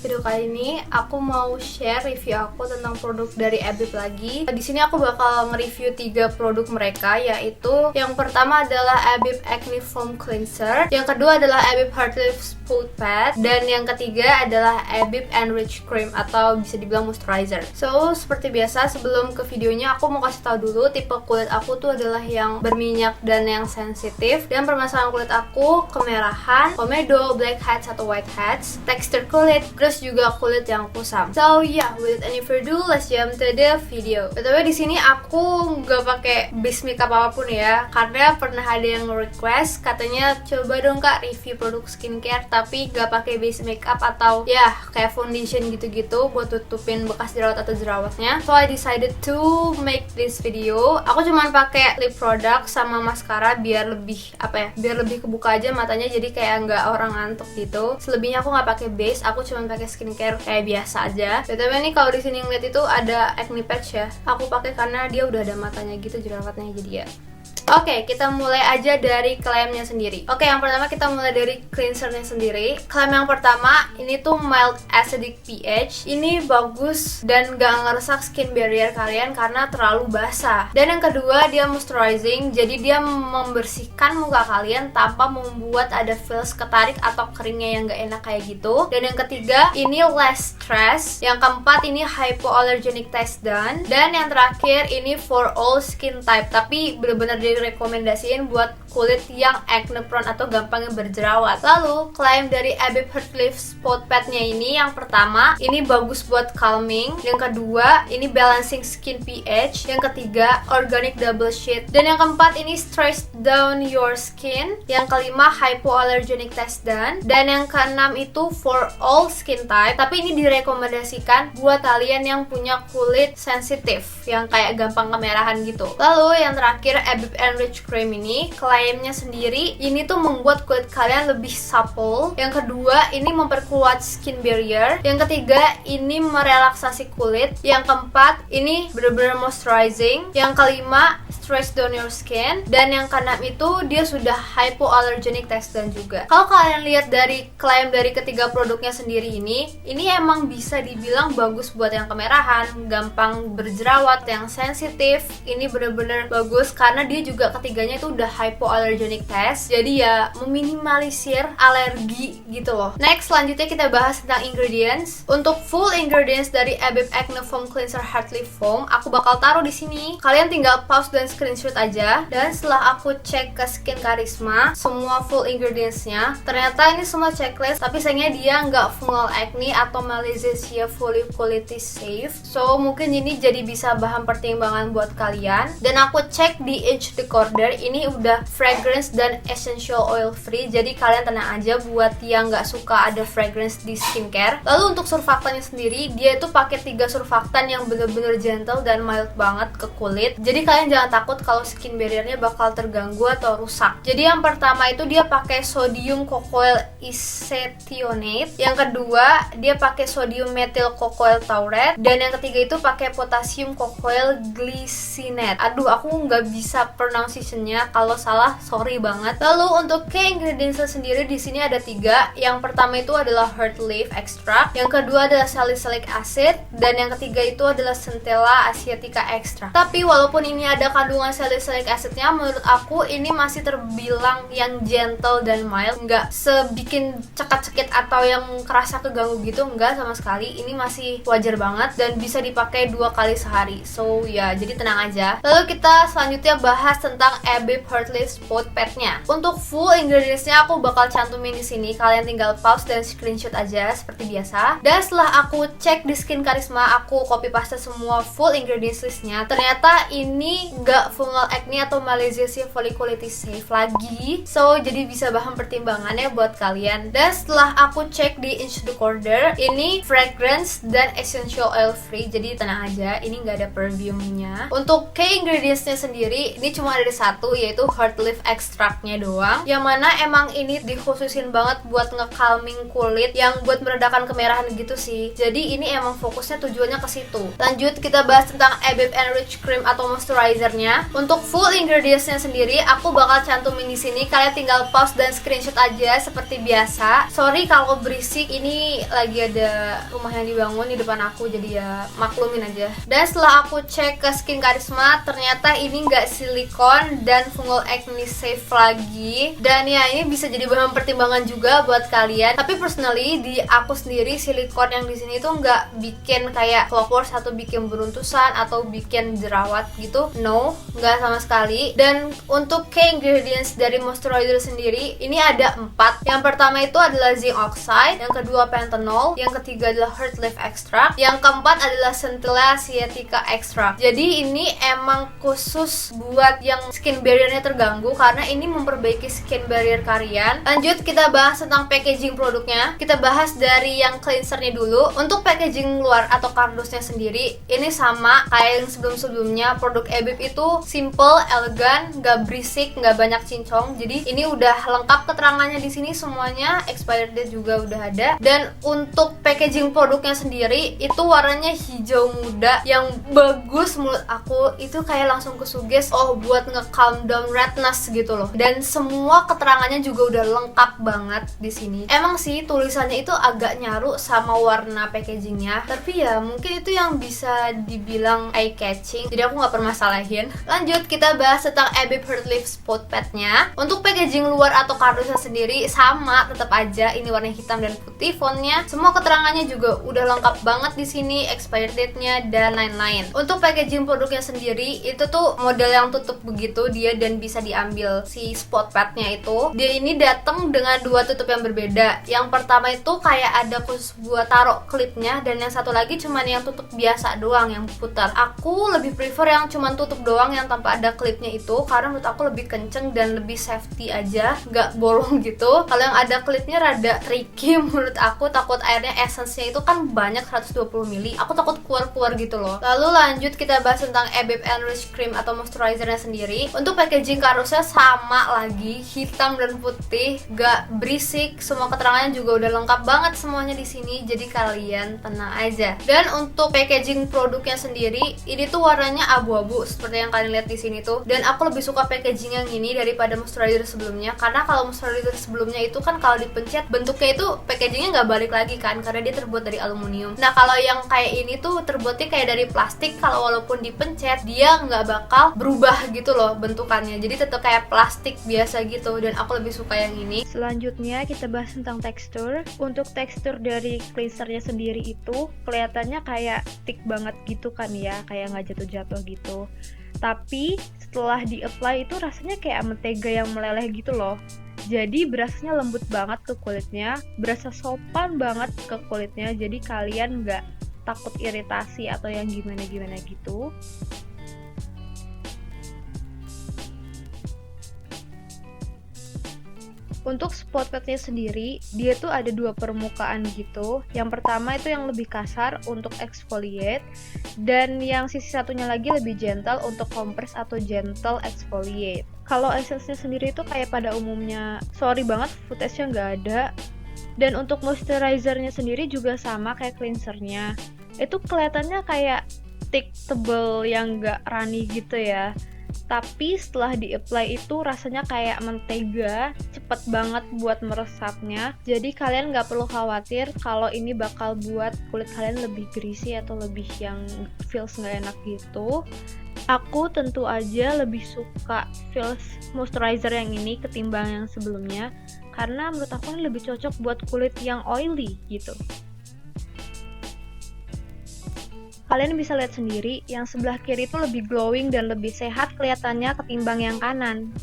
Video kali ini aku mau share review aku tentang produk dari Abib lagi. Di sini aku bakal nge-review 3 produk mereka, yaitu yang pertama adalah Abib Acne Foam Cleanser, yang kedua adalah Abib Heart Lift Spot Pad, dan yang ketiga adalah Abib Enrich Cream atau bisa dibilang moisturizer. So, seperti biasa sebelum ke videonya aku mau kasih tahu dulu tipe kulit aku tuh adalah yang berminyak dan yang sensitif, dan permasalahan kulit aku kemerahan, komedo, blackheads atau whiteheads, tekstur kulit, terus juga kulit yang kusam. So yeah, without any further ado, let's jump to the video. Btw di sini aku nggak pakai base makeup apapun ya, karena pernah ada yang request katanya coba dong kak review produk skincare tapi nggak pakai base makeup atau ya kayak foundation gitu-gitu buat tutupin bekas jerawat atau jerawatnya. So I decided to make this video. Aku cuman pakai lip product sama mascara biar lebih biar lebih kebuka aja matanya, jadi kayak nggak orang ngantuk gitu. Selebihnya aku nggak pakai base, aku cuman pakai skincare kayak biasa aja. Btw nih kalau di sini ngeliat itu ada acne patch ya. Aku pakai karena dia udah ada matanya gitu jerawatnya, jadi ya. Oke, kita mulai aja dari klaimnya sendiri. Oke, yang pertama kita mulai dari cleansernya sendiri. Klaim yang pertama, ini tuh mild acidic pH. Ini bagus dan gak ngerusak skin barrier kalian karena terlalu basah. Dan yang kedua, dia moisturizing, jadi dia membersihkan muka kalian tanpa membuat ada feels ketarik atau keringnya yang gak enak kayak gitu. Dan yang ketiga, ini less stress. Yang keempat, ini hypoallergenic test done. Dan yang terakhir, ini for all skin type, tapi bener-bener direkomendasiin buat kulit yang acne prone atau gampang berjerawat. Lalu, klaim dari Abib Heart Lift Spot Pad-nya ini, yang pertama, ini bagus buat calming. Yang kedua, ini balancing skin pH. Yang ketiga, organic double sheet. Dan yang keempat, ini stress down your skin. Yang kelima, hypoallergenic test done. Dan yang keenam itu for all skin type. Tapi ini direkomendasikan buat kalian yang punya kulit sensitif, yang kayak gampang kemerahan gitu. Lalu, yang terakhir, Abib Enrich Cream ini, klaimnya sendiri, ini tuh membuat kulit kalian lebih supple. Yang kedua, ini memperkuat skin barrier. Yang ketiga, ini merelaksasi kulit. Yang keempat, ini bener-bener moisturizing. Yang kelima, stress down your skin. Dan yang keenam itu, dia sudah hypoallergenic test done juga. Kalau kalian lihat dari klaim dari ketiga produknya sendiri ini emang bisa dibilang bagus buat yang kemerahan, gampang berjerawat, yang sensitif. Ini bener-bener bagus karena dia juga ketiganya itu udah hypoallergenic test, jadi ya meminimalisir alergi gitu loh. Next, selanjutnya kita bahas tentang ingredients. Untuk full ingredients dari Abib Acne Foam Cleanser Heart Lift Foam, aku bakal taruh di sini. Kalian tinggal pause dan screenshot aja. Dan setelah aku cek ke Skin Karisma, semua full ingredientsnya, ternyata ini semua checklist, tapi sayangnya dia nggak fungal acne atau malassezia folliculitis safe. So mungkin ini jadi bisa bahan pertimbangan buat kalian. Dan aku cek di Age Recorder, ini udah fragrance dan essential oil free, jadi kalian tenang aja buat yang nggak suka ada fragrance di skincare. Lalu untuk surfaktannya sendiri, dia itu pakai 3 surfaktan yang bener-bener gentle dan mild banget ke kulit, jadi kalian jangan takut kalau skin barriernya bakal terganggu atau rusak. Jadi yang pertama itu dia pakai sodium cocoyl isethionate, yang kedua dia pakai sodium methyl cocoyl taurate, dan yang ketiga itu pakai potassium cocoyl glycinate. Aduh, aku nggak bisa pronunciation-nya, kalau salah sorry banget. Lalu untuk key ingredients sendiri di sini ada 3. Yang pertama itu adalah heart leaf extract, yang kedua adalah salicylic acid, dan yang ketiga itu adalah Centella asiatica extract. Tapi walaupun ini ada kandungan salicylic acidnya, menurut aku ini masih terbilang yang gentle dan mild, nggak sebikin cekat-cekit atau yang kerasa keganggu gitu, nggak sama sekali. Ini masih wajar banget dan bisa dipakai 2 kali sehari. So ya, jadi tenang aja. Lalu kita selanjutnya bahas tentang Abib Heart Lift Spot Pad-nya. Untuk full ingredients-nya aku bakal cantumin di sini. Kalian tinggal pause dan screenshot aja seperti biasa. Dan setelah aku cek di Skin Karisma, aku copy paste semua full ingredients list-nya. Ternyata ini nggak fungal acne atau malassezia folliculitis safe lagi. So jadi bisa bahan pertimbangannya buat kalian. Dan setelah aku cek di Age Recorder, ini fragrance dan essential oil free, jadi tenang aja, ini nggak ada perfume-nya. Untuk key ingredients-nya sendiri, ini cuma ada 1, yaitu heart leaf extract-nya doang, yang mana emang ini dikhususin banget buat nge-calming kulit yang buat meredakan kemerahan gitu sih. Jadi ini emang fokusnya tujuannya ke situ. Lanjut kita bahas tentang Abib Enrich Cream atau moisturizer-nya. ingredientsnya. Untuk full ingredientsnya sendiri aku bakal cantumin di sini. Kalian tinggal pause dan screenshot aja seperti biasa. Sorry kalau berisik, ini lagi ada rumah yang dibangun di depan aku, jadi ya maklumin aja. Dan setelah aku cek ke Skin Karisma, ternyata ini nggak silikon dan fungal acne safe lagi. Dan ya ini bisa jadi bahan pertimbangan juga buat kalian. Tapi personally di aku sendiri silikon yang di sini tuh nggak bikin kayak clock pores atau bikin beruntusan atau bikin jerawat gitu. No, nggak sama sekali. Dan untuk key ingredients dari moisturizer sendiri ini ada 4. Yang pertama itu adalah zinc oxide, yang kedua panthenol, yang ketiga adalah heart leaf extract, yang keempat adalah centella asiatica extract. Jadi ini emang khusus buat yang skin barriernya terganggu karena ini memperbaiki skin barrier kalian. Lanjut kita bahas tentang packaging produknya. Kita bahas dari yang cleansernya dulu. Untuk packaging luar atau kardusnya sendiri ini sama kayak yang sebelum-sebelumnya. Produk Ebib itu simple, elegan, gak berisik, gak banyak cincong. Jadi ini udah lengkap keterangannya di sini semuanya, expired date juga udah ada. Dan untuk packaging produknya sendiri itu warnanya hijau muda yang bagus menurut aku. Itu kayak langsung kesuges buat nge-calm down redness gitu loh. Dan semua keterangannya juga udah lengkap banget di sini. Emang sih tulisannya itu agak nyaru sama warna packagingnya, tapi ya mungkin itu yang bisa dibilang eye catching, jadi aku nggak permasalahin. Lanjut kita bahas tentang Ebib Heart Leaf Spot Pad-nya. Untuk packaging luar atau kardusnya sendiri sama, tetap aja ini warna hitam dan putih fontnya. Semua keterangannya juga udah lengkap banget di sini, expired date-nya dan lain-lain. Untuk packaging produknya sendiri itu tuh model yang tutup begitu dia dan bisa diambil si spot pad-nya itu. Dia ini datang dengan 2 tutup yang berbeda. Yang pertama itu kayak ada khusus buat taruh klipnya, dan yang satu lagi cuman yang tutup biasa doang yang putar. Aku lebih prefer yang cuman tutup doang yang tanpa ada klipnya itu karena menurut aku lebih kenceng dan lebih safety aja, nggak bolong gitu. Kalau yang ada klipnya rada tricky menurut aku, takut airnya essence-nya itu kan banyak 120 ml, aku takut keluar-keluar gitu loh. Lalu lanjut kita bahas tentang Ebib Enrich Cream atau moisturizer-nya sendiri. Untuk packaging kardusnya sama lagi, hitam dan putih, gak berisik, semua keterangannya juga udah lengkap banget semuanya di sini, jadi kalian tenang aja. Dan untuk packaging produknya sendiri, ini tuh warnanya abu-abu seperti yang kalian lihat di sini tuh. Dan aku lebih suka packaging yang ini daripada moisturizer sebelumnya, karena kalau moisturizer sebelumnya itu kan kalau dipencet bentuknya itu packagingnya nggak balik lagi kan, karena dia terbuat dari aluminium. Nah kalau yang kayak ini tuh terbuatnya kayak dari plastik, kalau walaupun dipencet dia nggak bakal berubah gitu loh bentukannya, jadi tetap kayak plastik biasa gitu, dan aku lebih suka yang ini. Selanjutnya kita bahas tentang tekstur. Untuk tekstur dari cleansernya sendiri itu kelihatannya kayak thick banget gitu kan ya, kayak nggak jatuh-jatuh gitu. Tapi setelah di-apply itu rasanya kayak mentega yang meleleh gitu loh. Jadi berasanya lembut banget ke kulitnya, berasa sopan banget ke kulitnya, jadi kalian nggak takut iritasi atau yang gimana-gimana gitu. Untuk spot padnya sendiri, dia tuh ada 2 permukaan gitu. Yang pertama itu yang lebih kasar untuk exfoliate, dan yang sisi satunya lagi lebih gentle untuk compress atau gentle exfoliate. Kalau essence-nya sendiri itu kayak pada umumnya, sorry banget footage-nya nggak ada. Dan untuk moisturizer-nya sendiri juga sama kayak cleanser-nya. Itu kelihatannya kayak thick, tebel yang nggak runny gitu ya. Tapi setelah di-apply itu rasanya kayak mentega, cepet banget buat meresapnya. Jadi kalian nggak perlu khawatir kalau ini bakal buat kulit kalian lebih greasy atau lebih yang feels nggak enak gitu. Aku tentu aja lebih suka feels moisturizer yang ini ketimbang yang sebelumnya, karena menurut aku ini lebih cocok buat kulit yang oily gitu. Kalian bisa lihat sendiri, yang sebelah kiri itu lebih glowing dan lebih sehat kelihatannya ketimbang yang kanan.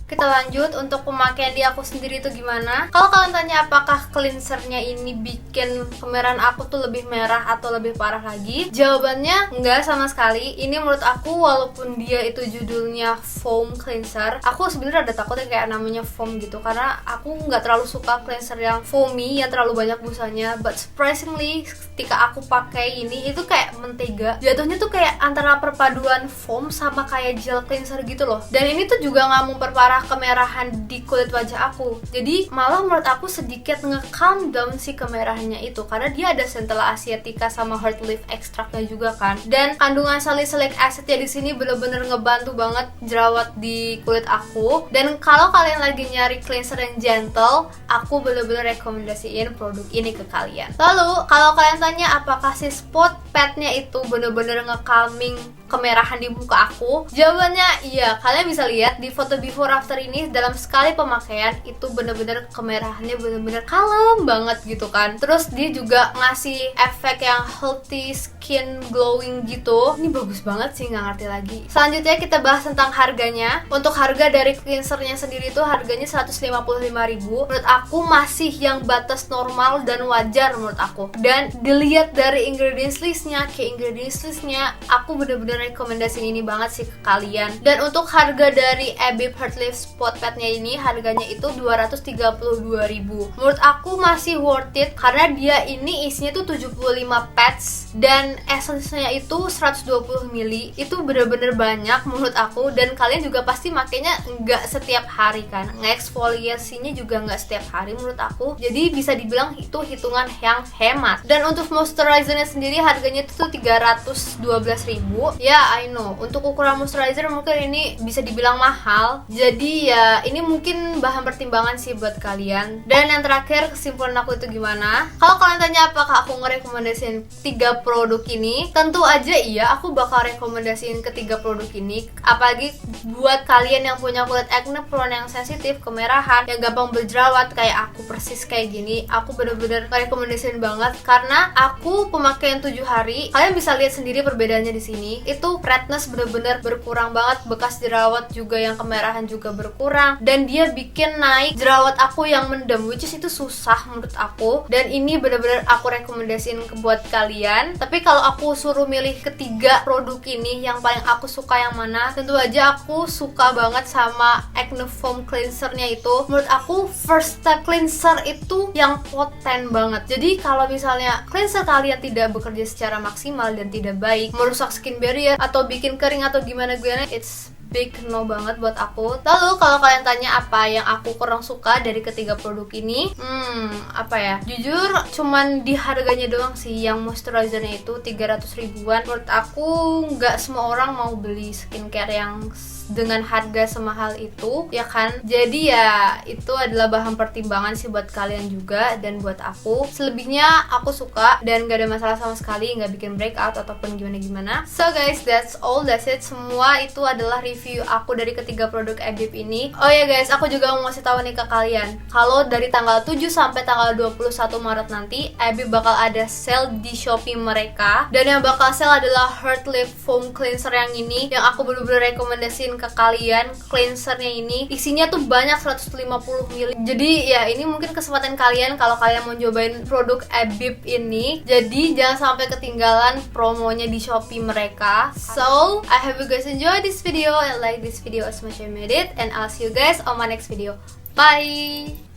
Kita lanjut untuk pemakaian di aku sendiri itu gimana. Kalau kalian tanya apakah cleansernya ini bikin kemerahan aku tuh lebih merah atau lebih parah lagi, jawabannya enggak sama sekali. Ini menurut aku walaupun dia itu judulnya foam cleanser, aku sebenarnya ada takutnya kayak namanya foam gitu, karena aku nggak terlalu suka cleanser yang foamy, yang terlalu banyak busanya. But surprisingly ketika aku pakai ini itu kayak mentega, jatuhnya tuh kayak antara perpaduan foam sama kayak gel cleanser gitu loh. Dan ini tuh juga nggak memperparah masalah kemerahan di kulit wajah aku. Jadi malah menurut aku sedikit nge-calm down si kemerahannya itu, karena dia ada centella asiatica sama heart leaf extractnya juga kan. Dan kandungan salicylic acid ya di sini bener-bener ngebantu banget jerawat di kulit aku. Dan kalau kalian lagi nyari cleanser yang gentle, aku bener-bener rekomendasiin produk ini ke kalian. Lalu kalau kalian tanya apakah si spot padnya itu bener-bener nge-calming kemerahan di muka aku, jawabannya iya. Kalian bisa lihat di foto before after ini, dalam sekali pemakaian itu bener-bener kemerahannya bener-bener kalem banget gitu kan. Terus dia juga ngasih efek yang healthy skin glowing gitu. Ini bagus banget sih, nggak ngerti lagi. Selanjutnya kita bahas tentang harganya. Untuk harga dari cleansernya sendiri itu harganya 155.000. Menurut aku masih yang batas normal dan wajar menurut aku. Dan dilihat dari ingredients listnya, aku bener-bener rekomendasi ini banget sih ke kalian. Dan untuk harga dari Abib Heart Leaf Spot Padnya ini harganya itu 232.000. Menurut aku masih worth it karena dia ini isinya tuh 75 pads dan essence-nya itu 120 ml. Itu bener-bener banyak menurut aku, dan kalian juga pasti makainya nggak setiap hari kan. Nge-exfoliasinya juga nggak setiap hari menurut aku. Jadi bisa dibilang itu hitungan yang hemat. Dan untuk moisturizer-nya sendiri harganya itu tuh 312.000. Ya, I know, untuk ukuran moisturizer mungkin ini bisa dibilang mahal. Jadi ya ini mungkin bahan pertimbangan sih buat kalian. Dan yang terakhir, kesimpulan aku itu gimana? Kalau kalian tanya apakah aku ngerekomendasiin 3 produk ini, tentu aja iya, aku bakal rekomendasiin ketiga produk ini. Apalagi buat kalian yang punya kulit acne prone yang sensitif, kemerahan, yang gampang berjerawat kayak aku persis kayak gini, aku bener-bener rekomendasiin banget karena aku pemakaian 7 hari. Kalian bisa lihat sendiri perbedaannya di sini. Itu redness bener-bener berkurang banget, bekas jerawat juga yang kemerahan juga berkurang, dan dia bikin naik jerawat aku yang mendem, which is itu susah menurut aku. Dan ini bener-bener aku rekomendasiin buat kalian. Tapi kalau aku suruh milih ketiga produk ini yang paling aku suka yang mana, tentu aja aku suka banget sama Acne Foam Cleanser-nya itu. Menurut aku first step cleanser itu yang poten banget. Jadi kalau misalnya cleanser kalian tidak bekerja secara maksimal dan tidak baik, merusak skin barrier atau bikin kering atau gimana, it's big no banget buat aku. Lalu kalau kalian tanya apa yang aku kurang suka dari ketiga produk ini, apa ya, jujur cuman di harganya doang sih. Yang moisturizernya itu 300 ribuan. Menurut aku nggak semua orang mau beli skincare yang dengan harga semahal itu, ya kan? Jadi ya itu adalah bahan pertimbangan sih buat kalian juga dan buat aku. Selebihnya aku suka dan gak ada masalah sama sekali, gak bikin breakout ataupun gimana-gimana. So guys, that's it. Semua itu adalah review aku dari ketiga produk Abib ini. Oh ya guys, aku juga mau ngasih tahu nih ke kalian, kalau dari tanggal 7 sampai tanggal 21 Maret nanti Abib bakal ada sale di Shopee mereka. Dan yang bakal sale adalah Heart Leaf Foam Cleanser yang ini, yang aku bener-bener rekomendasiin ke kalian. Cleansernya ini isinya tuh banyak, 150 ml. Jadi ya ini mungkin kesempatan kalian kalau kalian mau cobain produk Abib ini. Jadi jangan sampai ketinggalan promonya di Shopee mereka. So I hope you guys enjoy this video and like this video as much as I made it, and I'll see you guys on my next video. Bye.